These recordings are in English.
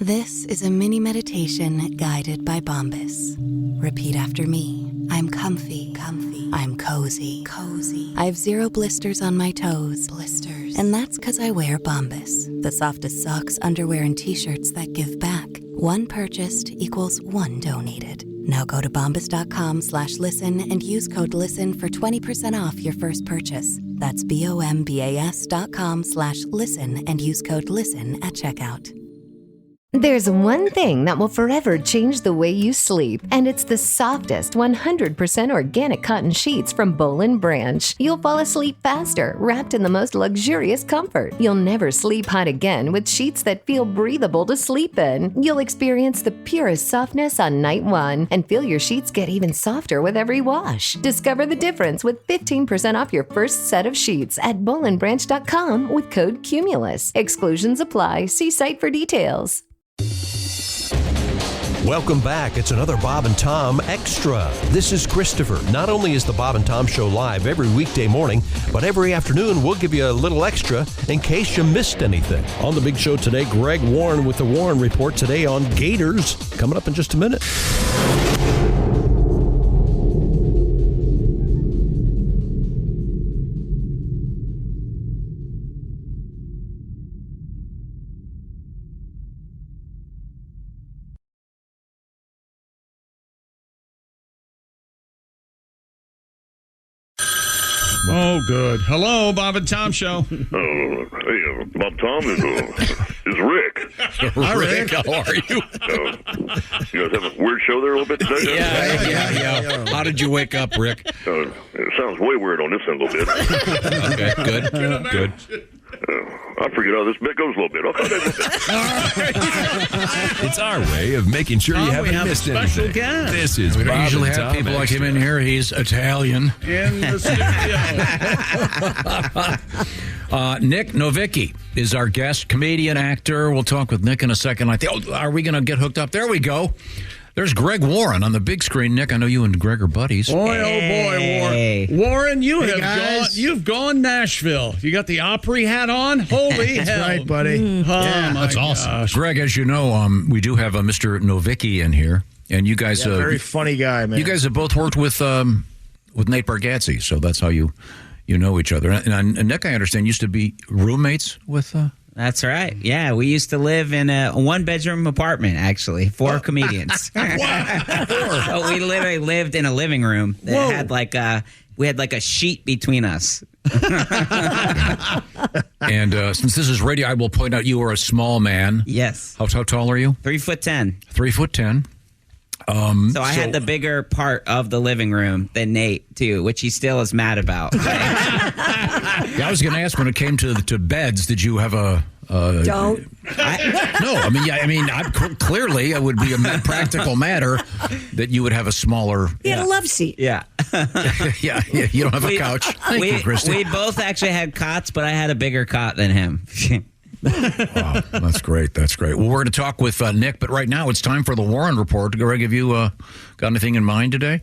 This is a mini meditation guided by Bombas. Repeat after me. I'm comfy. I'm cozy. I have 0 blisters on my toes. And that's because I wear Bombas, the softest socks, underwear, and T-shirts that give back. One purchased equals one donated. Now go to bombas.com/listen and use code LISTEN for 20% off your first purchase. That's bombas.com/listen and use code LISTEN at checkout. There's one thing that will forever change the way you sleep, and it's the softest 100% organic cotton sheets from Boll & Branch. You'll fall asleep faster, wrapped in the most luxurious comfort. You'll never sleep hot again with sheets that feel breathable to sleep in. You'll experience the purest softness on night one and feel your sheets get even softer with every wash. Discover the difference with 15% off your first set of sheets at bollandbranch.com with code CUMULUS. Exclusions apply. See site for details. Welcome back. It's another Bob and Tom Extra. This is Christopher. Not only is the Bob and Tom Show live every weekday morning, but every afternoon we'll give you a little extra in case you missed anything. On the big show today, Greg Warren with the Warren Report today on Gators. Coming up in just a minute. Oh, good. Hello, Bob and Tom Show. Hey, Bob Tom is Rick. Hi, Rick. How are you? You guys have a weird show there a little bit today? Yeah. How did you wake up, Rick? It sounds way weird on this end a little bit. Okay, good. I forget how this bit goes a little bit. It's our way of making sure you haven't missed anything. Guest. This is We don't Bob usually and have Tom people like him Extra. in here. He's Italian. In the studio. Nick Novicki is our guest, comedian, actor. We'll talk with Nick in a second. I think, are we going to get hooked up? There we go. There's Greg Warren on the big screen. Nick, I know you and Greg are buddies. Boy, oh boy, Warren. Warren, you've gone Nashville. You got the Opry hat on? Holy hell. That's right, buddy. That's Awesome. Greg, as you know, we do have a Mr. Novicki in here. And you guys... very funny guy, man. You guys have both worked with Nate Bargatze, so that's how you know each other. And Nick, I understand, used to be roommates with... That's right. Yeah, we used to live in a one-bedroom apartment, actually, 4 comedians. So we literally lived in a living room that had we had like a sheet between us. And since this is radio, I will point out you are a small man. Yes. How tall are you? 3'10". 3'10". So I had the bigger part of the living room than Nate, too, which he still is mad about. Yeah, I was going to ask, when it came to beds, did you have a... Don't. Clearly it would be a practical matter that you would have a smaller... He had a love seat. Yeah. yeah, you don't have a couch. Thank you, Christy. We both actually had cots, but I had a bigger cot than him. Wow, that's great. Well, we're going to talk with Nick, but right now it's time for the Warren Report. Greg, have you got anything in mind today?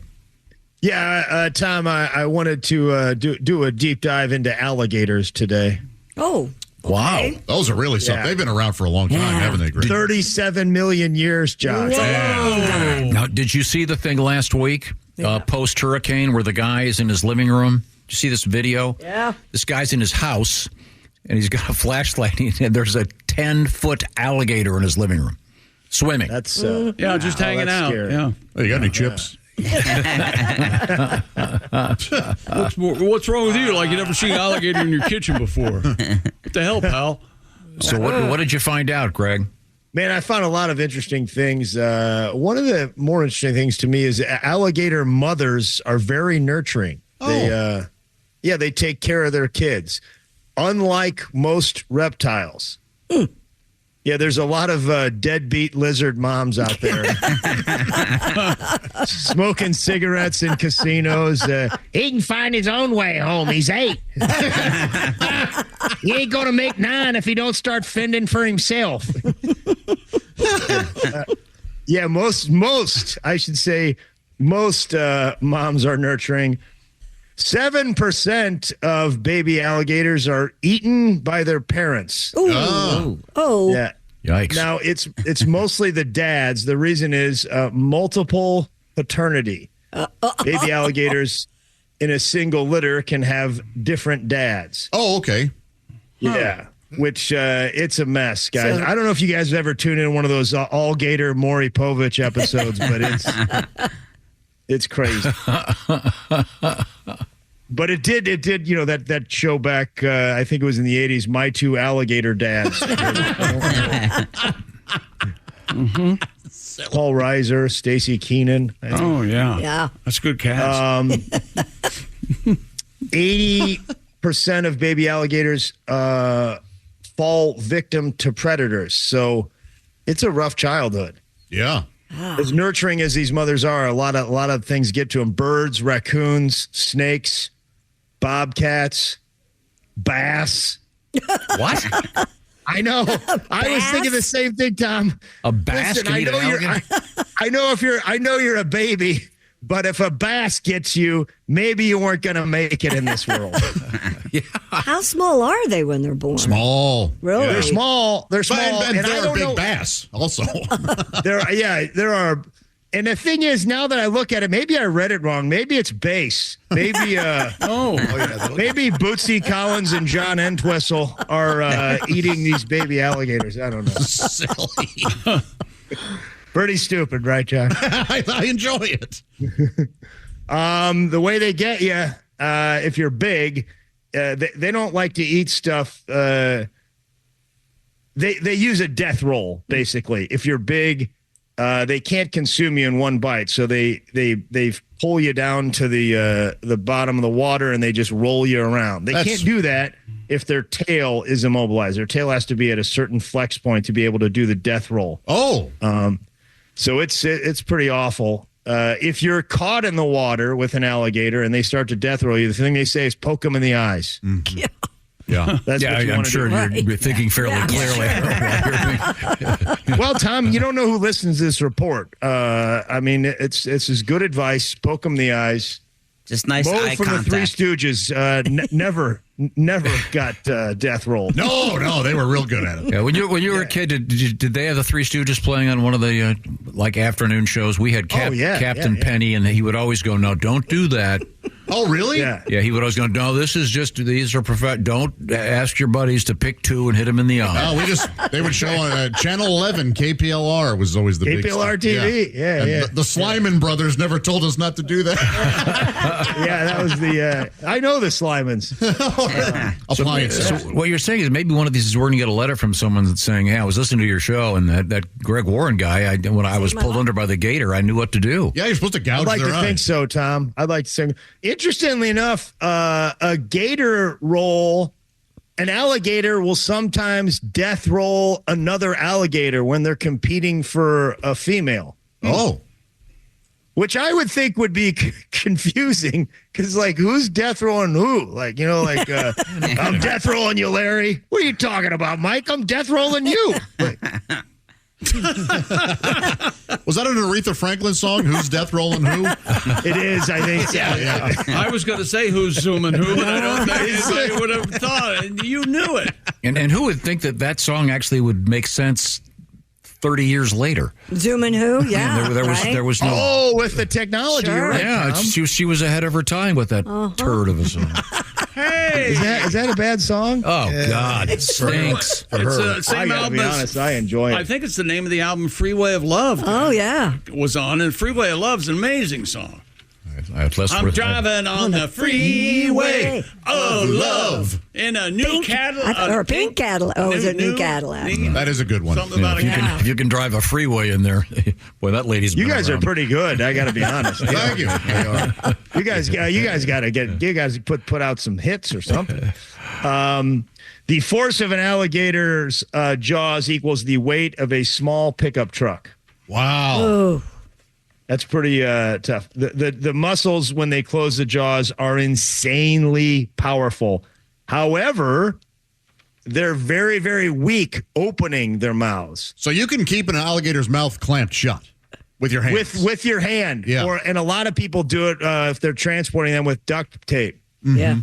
Yeah, Tom, I wanted to do a deep dive into alligators today. Oh. Wow. Those are really something. They've been around for a long time, haven't they, Greg? 37 million years, Josh. Now, did you see the thing last week, post-hurricane, where the guy is in his living room? Did you see this video? Yeah. This guy's in his house, and he's got a flashlight, and there's a 10-foot alligator in his living room, swimming. That's just hanging out. Scary. Yeah. Hey, you got any chips? What's wrong with you? Like you never seen an alligator in your kitchen before? What the hell, pal? So what did you find out, Greg? Man, I found a lot of interesting things. One of the more interesting things to me is alligator mothers are very nurturing. They take care of their kids, unlike most reptiles. Yeah, there's a lot of deadbeat lizard moms out there smoking cigarettes in casinos. He can find his own way home. He's 8. He ain't going to make 9 if he don't start fending for himself. Most moms are nurturing. 7% of baby alligators are eaten by their parents. Oh. Yeah. Yikes. Now, it's mostly the dads. The reason is multiple paternity. Baby alligators in a single litter can have different dads. Oh, okay. Yeah. Which it's a mess, guys. I don't know if you guys have ever tuned in one of those all Gator Maury Povich episodes, but it's crazy. But it did, that show back, I think it was in the 80s, My Two Alligator Dads. Paul Reiser, Stacy Keenan. Oh, yeah. Yeah. That's a good cast. 80% of baby alligators fall victim to predators. So it's a rough childhood. Yeah. As nurturing as these mothers are, a lot of things get to them. Birds, raccoons, snakes, bobcats, bass. What? I know. I was thinking the same thing, Tom. A bass? Listen, I know you're a baby, but if a bass gets you, maybe you weren't going to make it in this world. Yeah. How small are they when they're born? Small. Really? They're small. They're small. And they're a big bass also. There are. And the thing is, now that I look at it, maybe I read it wrong. Maybe it's bass. Maybe maybe Bootsy Collins and John Entwistle are eating these baby alligators. I don't know. Silly. Pretty stupid, right, John? I enjoy it. The way they get you, if you're big, they don't like to eat stuff. They use a death roll, basically. If you're big, they can't consume you in one bite, so they pull you down to the bottom of the water and they just roll you around. They can't do that if their tail is immobilized. Their tail has to be at a certain flex point to be able to do the death roll. Oh, so it's pretty awful. If you're caught in the water with an alligator and they start to death roll you, the thing they say is poke them in the eyes. Mm-hmm. Yeah. That's what you I'm want to sure do. you're thinking fairly clearly. Well, Tom, you don't know who listens to this report. I mean, it's as good advice. Poke them in the eyes. Just nice Mo eye from contact. the Three Stooges never got death roll. No, they were real good at it. Yeah, when you were a kid, did they have the Three Stooges playing on one of the afternoon shows? We had Captain Penny, and he would always go, "No, don't do that." Oh, really? Yeah. Yeah, he would always go, "No, these are don't ask your buddies to pick two and hit them in the eye." Oh, they would show on Channel 11, KPLR was always the big KPLR stuff. TV. Yeah. The Slyman brothers never told us not to do that. Yeah, that was the. I know the Slymans. Appliances. So what you're saying is maybe one of these is we're going to get a letter from someone that's saying, "Hey, I was listening to your show, and that Greg Warren guy, when I was pulled under by the gator, I knew what to do." Yeah, you're supposed to gouge I'd like their to eyes. think so, Tom. I'd like to think. Interestingly enough, a gator roll, an alligator will sometimes death roll another alligator when they're competing for a female. Oh. Which I would think would be confusing because, who's death rolling who? I'm death rolling you, Larry. What are you talking about, Mike? I'm death rolling you. Was that an Aretha Franklin song? Who's death rolling who? It is, I think. Yeah. I was going to say who's zooming who, but I don't think anybody would have thought it. You knew it. And who would think that song actually would make sense 30 years later? Zooming who? Yeah. There was no. Oh, with the technology, Sure. you're right, Yeah, Tom. she was ahead of her time with that turd of a song. Hey, Is that a bad song? Oh, God. It stinks. it's the same I gotta album. be honest, I enjoy it. I think it's the name of the album Freeway of Love. Oh, yeah. Was on, and Freeway of Love's an amazing song. I'm I'm driving on the freeway of love in a new Cadillac. Or a pink Cadillac. Oh, is it a new Cadillac? That is a good one. Something about If you can drive a freeway in there, boy, that lady's. You been guys are around. pretty good. I got to be honest. Thank you. You guys got to get. You guys put out some hits or something. The force of an alligator's jaws equals the weight of a small pickup truck. Wow. Oh. That's pretty tough. The muscles when they close the jaws are insanely powerful. However, they're very, very weak opening their mouths. So you can keep an alligator's mouth clamped shut with your hands. With your hand. Yeah. And a lot of people do it if they're transporting them with duct tape. Yeah.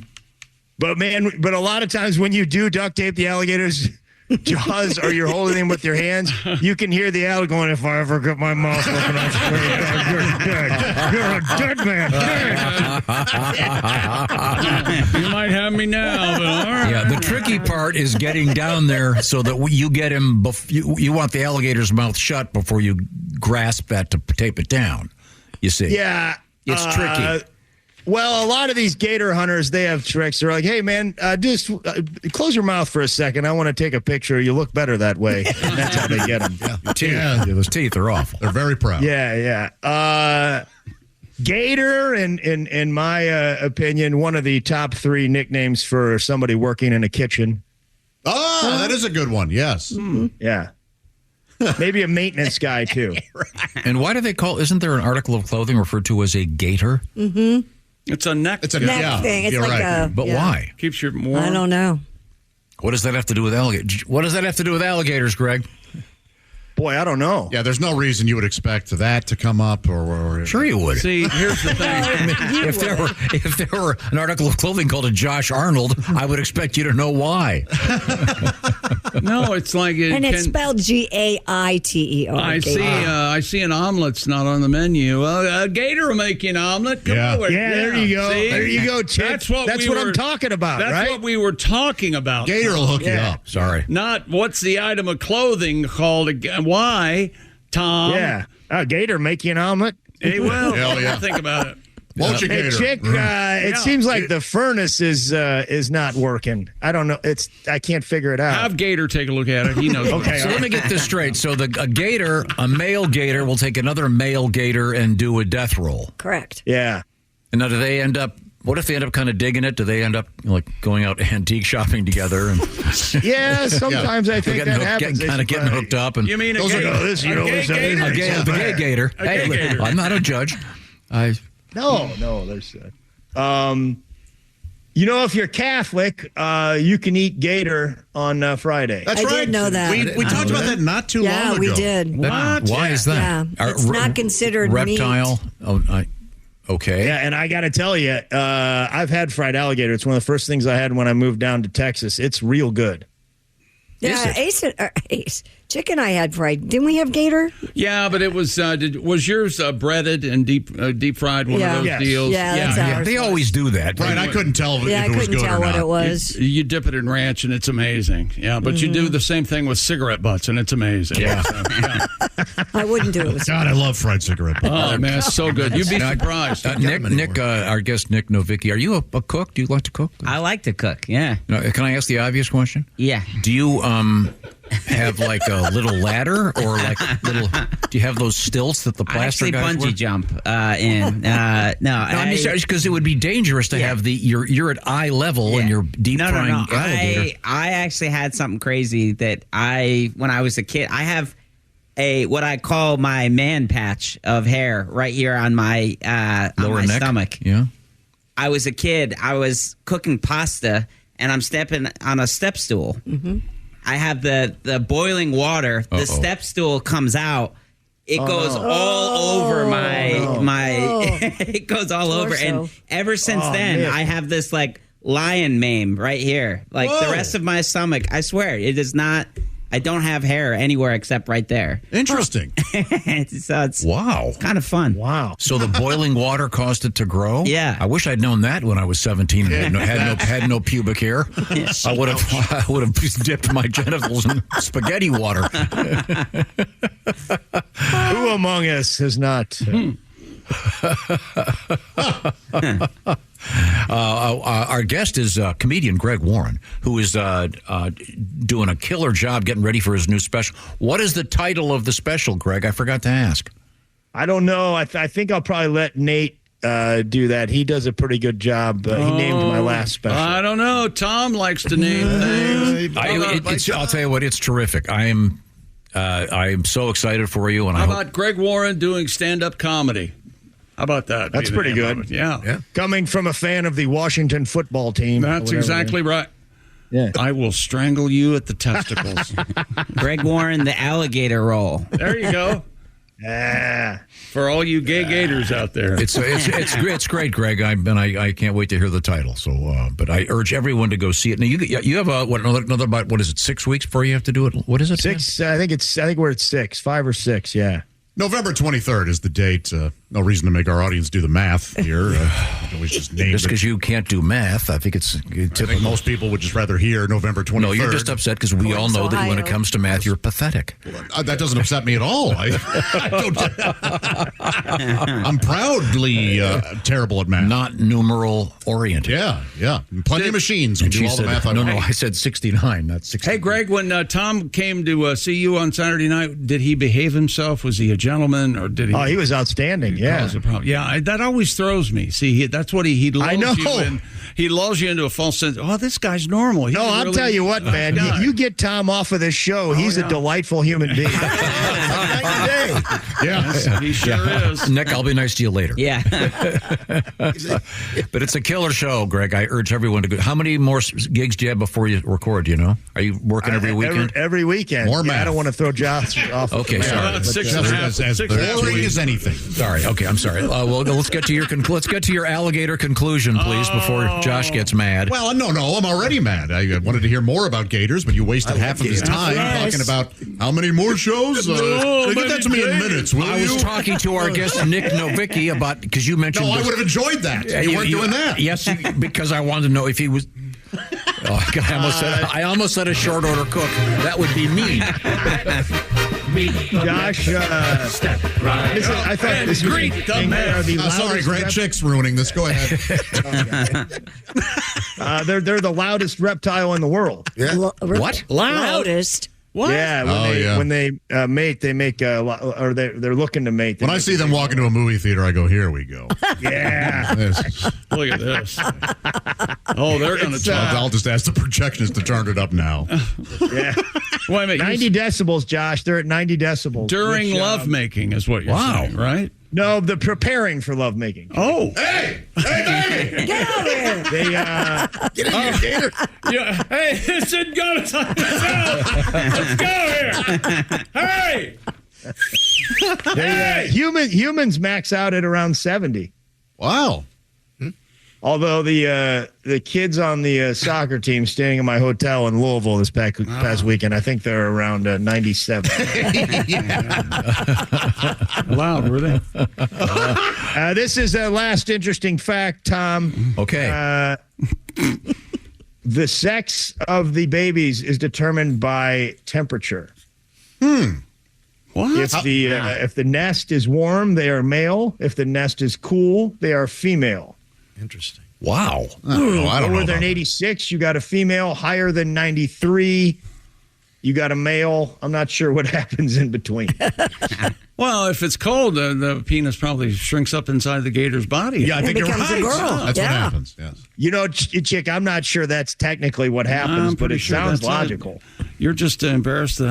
But a lot of times when you do duct tape the alligators, jaws or you're holding him with your hands, you can hear the alligator going, if I ever get my mouth open, I swear to God, you're dead. You're a dead man. Dead. You might have me now, but all right. Yeah, the tricky part is getting down there so that you get him. You want the alligator's mouth shut before you grasp that to tape it down. You see? Yeah. It's tricky. Well, a lot of these gator hunters, they have tricks. They're like, hey, man, just close your mouth for a second. I want to take a picture. You look better that way. And that's how they get them. Those teeth are awful. They're very proud. Yeah. Gator, in my opinion, one of the top 3 nicknames for somebody working in a kitchen. Oh, that is a good one. Yes. Mm-hmm. Yeah. Maybe a maintenance guy, too. And why do they isn't there an article of clothing referred to as a gator? Mm-hmm. It's a neck. It's a neck thing. It's like a. But why? Keeps you warm. I don't know. What does that have to do with alligators? What does that have to do with alligators, Greg? Boy, I don't know. Yeah, there's no reason you would expect that to come up, or sure you would. See, here's the thing. If there were an article of clothing called a Josh Arnold, I would expect you to know why. No, it's like it's spelled Gaiter. I see an omelet's not on the menu. A gator will make you an omelet. Come over. Yeah, there you go. See? There you go, Chip. That's what I'm talking about, that's right? That's what we were talking about. Gator will hook you up. Sorry. Not what's the item of clothing called. Why, Tom? Yeah. Gator make you an omelet? He will. Hell yeah. Think about it. Won't you, Gator? Chick, it seems like the furnace is not working. I don't know. I can't figure it out. Have Gator take a look at it. He knows. Okay. So let me get this straight. So a male gator will take another male gator and do a death roll. Correct. Yeah. And now do they end up? What if they end up kind of digging it? Do they end up like going out antique shopping together? And yeah, sometimes I think that happens. Getting hooked up. And you mean a gay gator? Hey, I'm not a judge. No, there's. If you're Catholic, you can eat gator on Friday. That's right. I did know that. We talked about that not too long ago. Yeah, we did. Why is that? Yeah, it's not considered reptile. meat. Okay. Yeah, and I got to tell you, I've had fried alligator. It's one of the first things I had when I moved down to Texas. It's real good. Yeah, Ace, Chick and I had fried. Didn't we have gator? Yeah, but it was was yours breaded and deep fried? One of those deals. Yeah, that's ours. They always do that. Right, I couldn't tell if it was good or not. I couldn't tell what it was. You dip it in ranch and it's amazing. Yeah, but you do the same thing with cigarette butts and it's amazing. Yeah. I wouldn't do it with God, I love fried cigarette butts. Oh, man, it's so good. You'd be surprised. Nick, our guest Nick Novicki, are you a cook? Do you like to cook? I like to cook, yeah. Can I ask the obvious question? Yeah. Do you have like a little ladder or like little? Do you have those stilts that the plaster guys bungee wear? Jump in. No, I'm just because it would be dangerous to have you're at eye level and you're deep frying alligator. I actually had something crazy that when I was a kid, I have what I call my man patch of hair right here on my lower neck? stomach. Yeah. I was a kid. I was cooking pasta and I'm stepping on a step stool. Mm-hmm. I have the boiling water. The step stool comes out. It goes all over it goes all over. And ever since then, I have this like lion mane right here. Like the rest of my stomach, I swear, it is not. I don't have hair anywhere except right there. Interesting. So it's kind of fun. Wow. So the boiling water caused it to grow? Yeah. I wish I'd known that when I was 17 and had no pubic hair. I would have dipped my genitals in spaghetti water. Who among us has not? Our guest is comedian Greg Warren, who is doing a killer job getting ready for his new special. What is the title of the special, Greg? I forgot to ask. I don't know. I think I'll probably let Nate do that. He does a pretty good job. He named my last special. I don't know. Tom likes to name things. I'll tell you what, it's terrific. I am so excited for you. And How about Greg Warren doing stand-up comedy? How about that? That's pretty good. Yeah. Coming from a fan of the Washington football team. That's exactly right. Yeah. I will strangle you at the testicles. Greg Warren, the alligator roll. There you go. For all you gay Gators out there. It's great, Greg. I can't wait to hear the title. So, but I urge everyone to go see it. Now you have another about, what is it, 6 weeks before you have to do it? What is it? 6. I think we're at 6, 5 or 6. Yeah. November 23rd is the date. No reason to make our audience do the math here. Just because you can't do math, I think it's typical. I think most people would just rather hear November 23rd. No, you're just upset because we all know that when it comes to math, you're pathetic. That doesn't upset me at all. I'm proudly terrible at math. Not numeral oriented. Yeah. Plenty of machines can do all the math I want. No, I said 69, not 60. Hey, Greg, when Tom came to see you on Saturday night, did he behave himself? Was he a gentleman, or did he? Oh, he was outstanding. Yeah, that always throws me. See, that's what he lulls I know. you in. He lulls you into a false sense. Oh, this guy's normal. He's I'll tell you what, man. You get Tom off of this show, he's a delightful human being. Yeah, he sure is. Nick, I'll be nice to you later. Yeah. But it's a killer show, Greg. I urge everyone to go. How many more gigs do you have before you record? You know, are you working every weekend? Every weekend. More math. I don't want to throw Josh off. Okay, sorry. As boring as anything. Sorry. Okay, I'm sorry. Well, let's get to your alligator conclusion, please, before Josh gets mad. Well, no, I'm already mad. I wanted to hear more about Gators, but you wasted half of his time talking about how many more shows. Get that to me in minutes, will you? I was talking to our guest Nick Novicki about, because you mentioned. No, I would have enjoyed that. You weren't doing that. Yes, because I wanted to know if he was. Oh, God, I almost said a short order cook. That would be mean. Josh, I thought this greet the man. Sorry, Greg. Chick's ruining this. Go ahead. They're the loudest reptile in the world. Yeah. What? Loudest? What? Yeah, when they mate, they make or they're looking to mate. When I see them walk into a movie theater, I go, "Here we go." Yeah. Look at this. Oh, they're going to talk. I'll just ask the projectionist to turn it up now. Yeah. Wait a minute. 90 decibels, Josh. They're at 90 decibels. During lovemaking is what you're saying, right? No, the preparing for lovemaking. Oh. Hey, baby! Get out here! They get in here, Gator. Yeah. Hey, this isn't going to let's go here. Hey. Humans max out at around 70. Wow. Although the kids on the soccer team staying in my hotel in Louisville this past weekend, I think they're around 97. Loud, were they? This is a last interesting fact, Tom. Okay. The sex of the babies is determined by temperature. What? If the nest is warm, they are male. If the nest is cool, they are female. Interesting. Wow. I don't know. Lower than 86, you got a female. Higher than 93, you got a male. I'm not sure what happens in between. Well, if it's cold, the penis probably shrinks up inside the gator's body. Yeah, I think you're becomes right. a girl. That's what happens. Yes. You know, Chick, I'm not sure that's technically what happens, but it sounds logical. You're just embarrassed that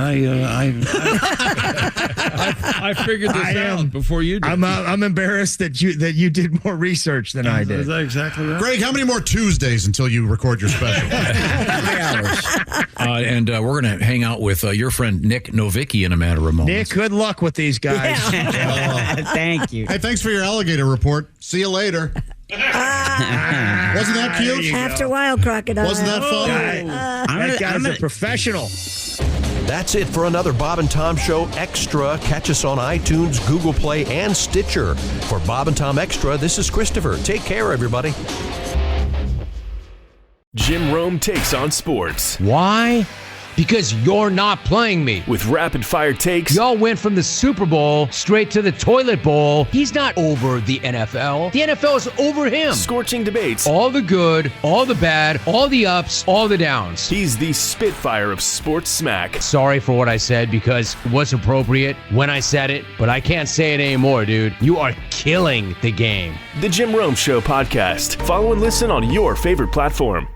I figured this out before you did. I'm embarrassed that you did more research than I did. Is that exactly right? Greg, how many more Tuesdays until you record your special? 3 hours. And we're going to hang out with your friend Nick Novicki in a matter of moments. Nick, good luck with these guys. Thank you. Hey, thanks for your alligator report. See you later. Wasn't that cute? After a while, crocodile. Wasn't that fun? That guy's a professional. That's it for another Bob and Tom Show Extra. Catch us on iTunes, Google Play, and Stitcher. For Bob and Tom Extra, this is Christopher. Take care, everybody. Jim Rome takes on sports. Why? Because you're not playing me. With rapid-fire takes. Y'all went from the Super Bowl straight to the toilet bowl. He's not over the NFL. The NFL is over him. Scorching debates. All the good, all the bad, all the ups, all the downs. He's the Spitfire of sports smack. Sorry for what I said because it was appropriate when I said it, but I can't say it anymore, dude. You are killing the game. The Jim Rome Show podcast. Follow and listen on your favorite platform.